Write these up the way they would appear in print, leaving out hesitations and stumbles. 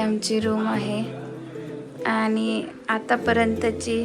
आमची रूम आहे आणि आतापर्यंतची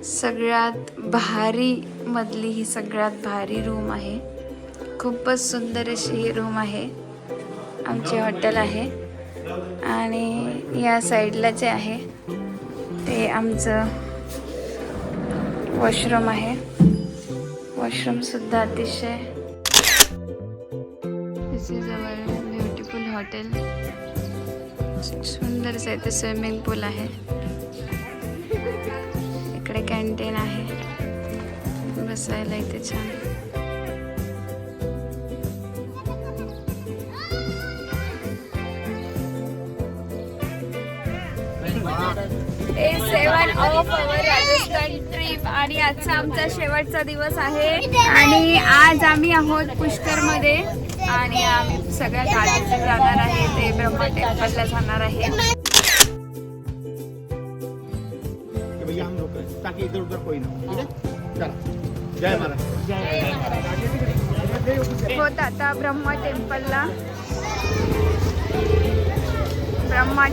सगळ्यात भारी मधली ही सगळ्यात भारी रूम आहे. खूपच सुंदर अशी ही रूम आहे. आमचे हॉटेल आहे आणि या साईडला जे आहे ते आमचं वॉशरूम आहे. वॉशरूम सुद्धा अतिशय दिस इज अवर ब्युटिफुल हॉटेल. सुंदरच आहे. ते स्विमिंग पूल आहे. इकडे कॅन्टीन आहे. बसायला इथे छान. Day 7 of our Rajasthan trip आणि आजचा आमचा शेवटचा दिवस आहे आणि आज आम्ही आहोत पुष्कर मध्ये आणि आम्ही सगळ्या गाड्यांना जाणार आहे. ते ब्रह्मा टेम्पलला जाणार आहे. होत आता ब्रह्मा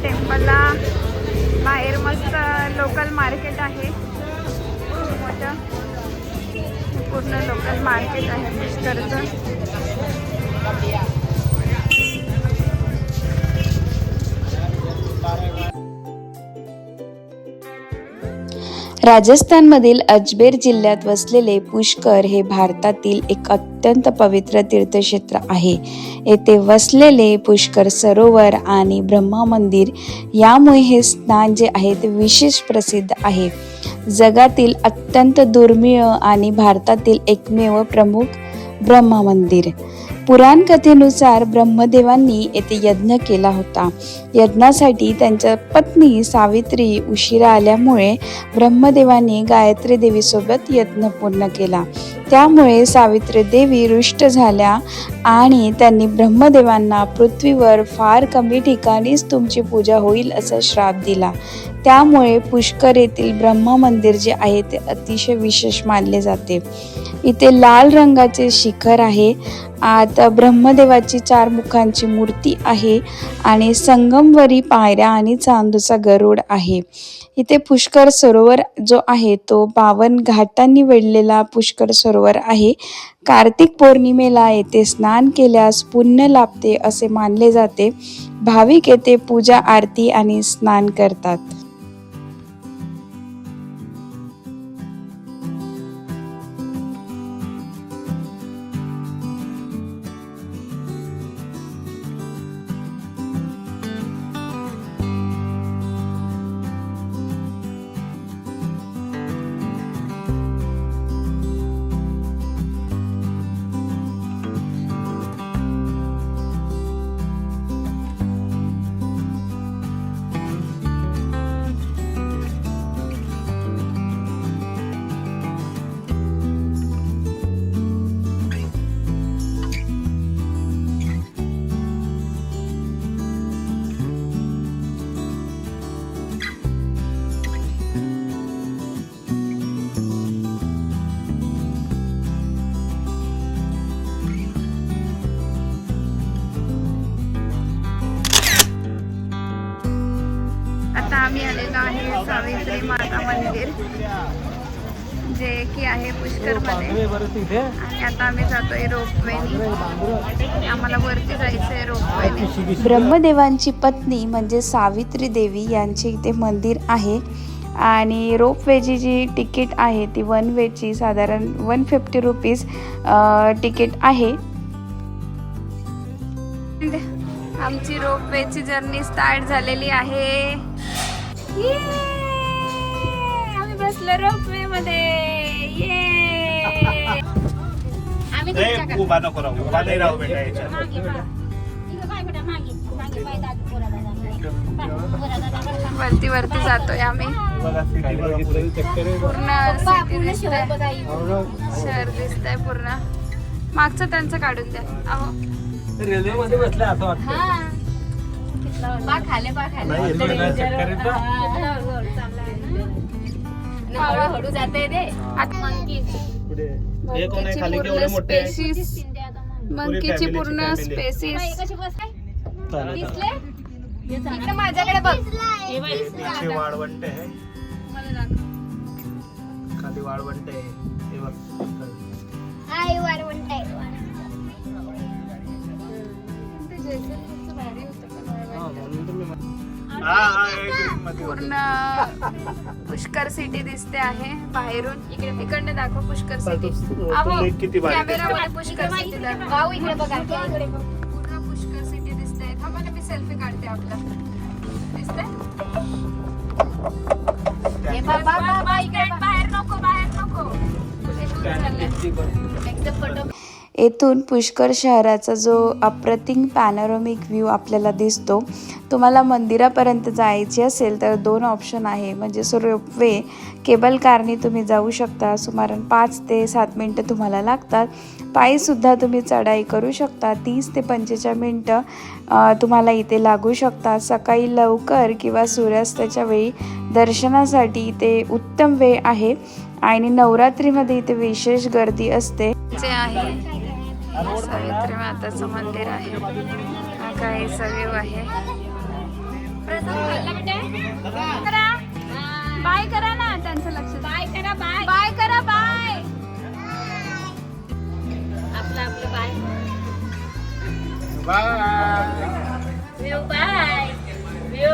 टेम्पलला बाहेर मस्त लोकल मार्केट आहे. मोठं पूर्ण लोकल मार्केट आहे पुष्करचं. राजस्थानमधील अजमेर जिल्ह्यात वसलेले पुष्कर हे भारतातील एक अत्यंत पवित्र तीर्थक्षेत्र आहे. येथे वसलेले पुष्कर सरोवर आणि ब्रह्मा मंदिर यामुळे हे स्थान जे आहे ते विशेष प्रसिद्ध आहे. जगातील अत्यंत दुर्मिळ आणि भारतातील एकमेव प्रमुख ब्रह्मा मंदिर. पुराण कथेनुसार ब्रह्मदेवांनी येथे यज्ञ केला होता. यज्ञासाठी त्यांच्या पत्नी सावित्री उशिरा आल्यामुळे ब्रह्मदेवांनी गायत्री देवीसोबत यज्ञ पूर्ण केला. त्यामुळे सावित्री देवी रुष्ट झाल्या आणि त्यांनी ब्रह्मदेवांना पृथ्वीवर फार कमी ठिकाणीच तुमची पूजा होईल असा श्राप दिला. त्यामुळे पुष्कर येथील ब्रह्मा मंदिर जे आहे ते अतिशय विशेष मानले जाते. इथे लाल रंगाचे शिखर आहे. आता ब्रह्मदेवाची 4 मुखांची मूर्ती आहे आणि संगमवरी पायऱ्या आणि चांदूचा गरुड आहे. इथे पुष्कर सरोवर जो आहे तो 52 घाटांनी वेढलेला पुष्कर सरोवर आहे. कार्तिक पौर्णिमेला येथे स्नान केल्यास पुण्य लाभते असे मानले जाते. भाविक येथे पूजा आरती आणि स्नान करतात. आम्ही आलेलो आहे सावित्री माता मंदिर जे की आहे पुष्कर मध्ये आणि आता आम्ही जातोय रोपवेने. आम्हाला वरती जायचंय रोपवेने. ब्रह्मदेवांची पत्नी म्हणजे सावित्री देवी यांचे इथे मंदिर आहे आणि रोपवेची जी तिकीट आहे ती 1 वेची साधारण 150 रुपीज तिकीट आहे. आमची रोपवेची जर्नी स्टार्ट झालेली आहे. आम्ही बसलो रोपवे मध्ये. वरती वरती जातोय आम्ही. पूर्ण सिटी दिसतंय, शहर दिसतंय पूर्ण. मागचं त्यांचं काढून द्या. अहो रेल्वे मध्ये बसले असं वाटतं. खाले हळूहळू जाते रे. मंकीची पूर्ण स्पेसिस दिसले. इकडे माझ्याकडे बघ. पीछे वाळवंट आहे, मला दाखव. खाली वाळवंट आहे हे बघ. ते जैसलमेरचं भारी होतं पण वाळवंट. हा, म्हणून तुम्ही हा एक green मध्ये होतं. पूर्ण पुष्कर सिटी दिसते आहे बाहेरून. इकडे तिकडनं दाखव पुष्कर सिटी. तो लेक किती भारी दिसतो. कॅमेरामध्ये पुष्कर सिटी दाखव. भाऊ इकडे बघा. पूर्ण पुष्कर सिटी दिसते. थांबा ना, मी सेल्फी काढते आपला. दिसतंय? बाहेर नको, बाहेर नको. कुठे shoot झालंय? एकदम फोटो. येथून पुष्कर शहराचा जो अप्रतिम पॅनोरॅमिक व्ह्यू आपल्याला दिसतो. तुम्हाला मंदिरापर्यंत जायचे असेल तर 2 ऑप्शन आहे, म्हणजे रोपवे केबल कारने तुम्ही जाऊ शकता. सुमारे 5 ते 7 मिनटं तुम्हाला लागतात. पायीसुद्धा तुम्ही चढाई करू शकता. 30 ते 45 मिनटं तुम्हाला इथे लागू शकतात. सकाळी लवकर किंवा सूर्यास्ताच्या वेळी दर्शनासाठी इथे उत्तम वेळ आहे आणि नवरात्रीमध्ये इथे विशेष गर्दी असते. जे आहे सावित्री माताचं मंदिर आहे. हा काही सगळे आहे. बाय करा ना, त्यांचं लक्ष. बाय करा, बाय बाय करा, बाय. आपलं आपलं बाय. व्यू बाय. व्यू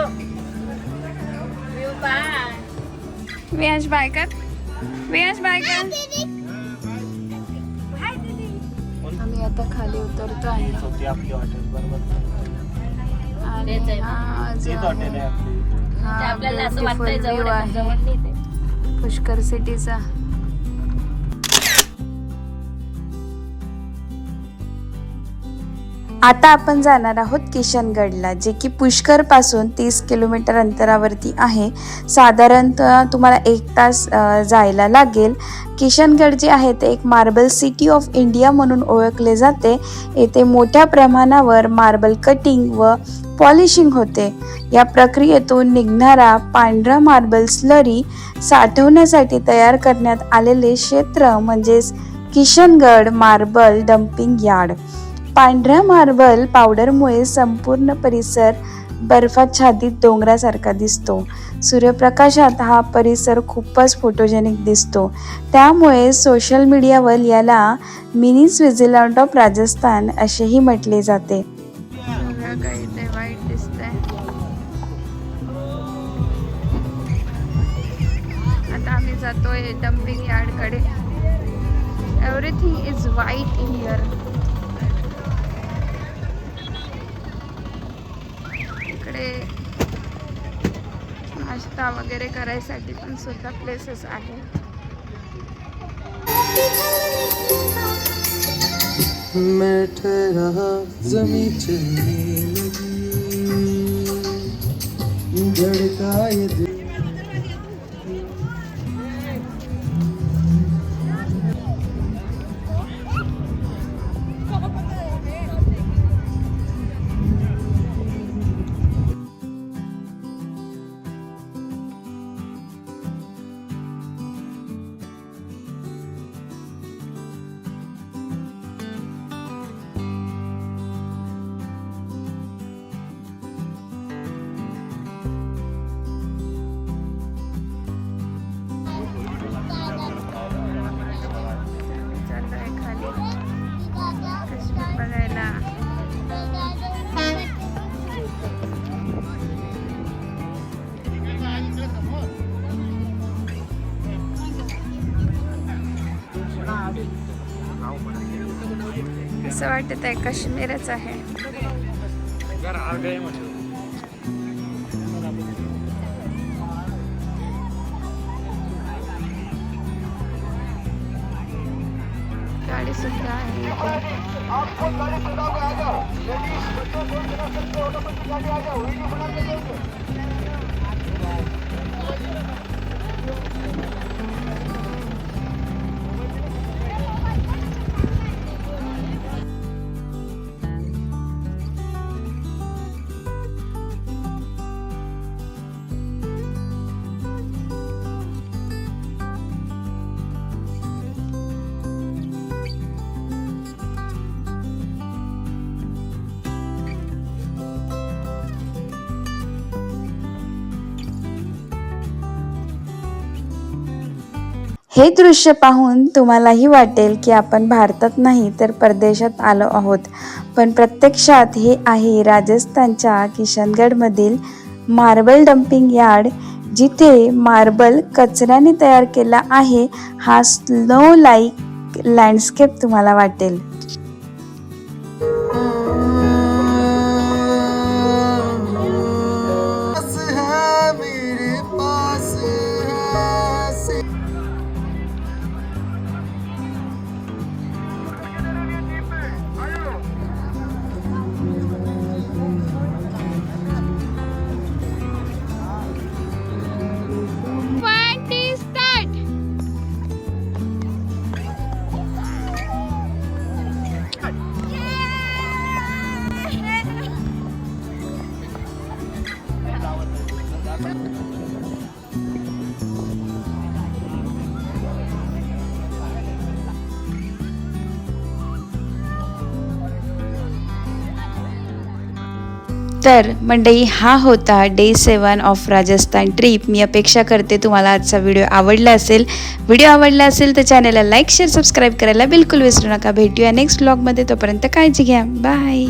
बाय. वियांश बाय कर. वियांश बाय कर. आम्ही आता खाली उतरतो आहे होती आपली हॉटेल बरोबर. आणि हा जो तेच हॉटेल आहे आपली. हा आपल्याला असं वाटतंय जवळ आहे पुष्कर सिटीचा. आता आपण जाणार आहोत किशनगडला, जे की पुष्करपासून 30 किलोमीटर अंतरावरती आहे. साधारणतः तुम्हाला 1 तास जायला लागेल. किशनगड जे आहे ते एक मार्बल सिटी ऑफ इंडिया म्हणून ओळखले जाते. येथे मोठ्या प्रमाणावर मार्बल कटिंग व पॉलिशिंग होते. या प्रक्रियेतून निघणारा पांढरा मार्बल स्लरी साठवण्यासाठी तयार करण्यात आलेले क्षेत्र म्हणजेच किशनगड मार्बल डम्पिंग यार्ड. पांढऱ्या मार्बल पावडरमुळे संपूर्ण परिसर बर्फाच्छादित डोंगरासारखा दिसतो. सूर्यप्रकाशात हा परिसर खूपच फोटोजेनिक दिसतो. त्यामुळे सोशल मीडियावर याला मिनी स्वित्झर्लंड ऑफ राजस्थान असेही म्हटले जाते. काही ते वाईट दिसतंय. आता आम्ही जातोय डम्पिंग यार्डकडे. Everything is white here. इकडे नाश्ता वगैरे करायसाठी पण सुद्धा प्लेसेस आहेत. मैं ठहरा ज़मीं चलने लगी, धड़का ये दिल. चाललोय खाली काश्मीर बघायला. असं वाटत आहे काश्मीरच आहे. गाडी सुद्धा आहे इथे. हे दृश्य पाहून तुम्हालाही वाटेल की आपण भारतात नाही तर परदेशात आलो आहोत, पण प्रत्यक्षात हे आहे राजस्थानच्या किशनगडमधील मार्बल डम्पिंग यार्ड, जिथे मार्बल कचऱ्याने तयार केला आहे. हा स्नो लाईक लँडस्केप तुम्हाला वाटेल. तर मंडळी, हा होता डे 7 ऑफ राजस्थान ट्रिप. मी अपेक्षा करते तुम्हाला आजचा व्हिडिओ आवडला असेल. व्हिडिओ आवडला असेल तर चॅनलला लाईक, शेअर, सबस्क्राईब करायला बिलकुल विसरू नका. भेटूया नेक्स्ट व्लॉगमध्ये. तोपर्यंत काळजी घ्या. बाय.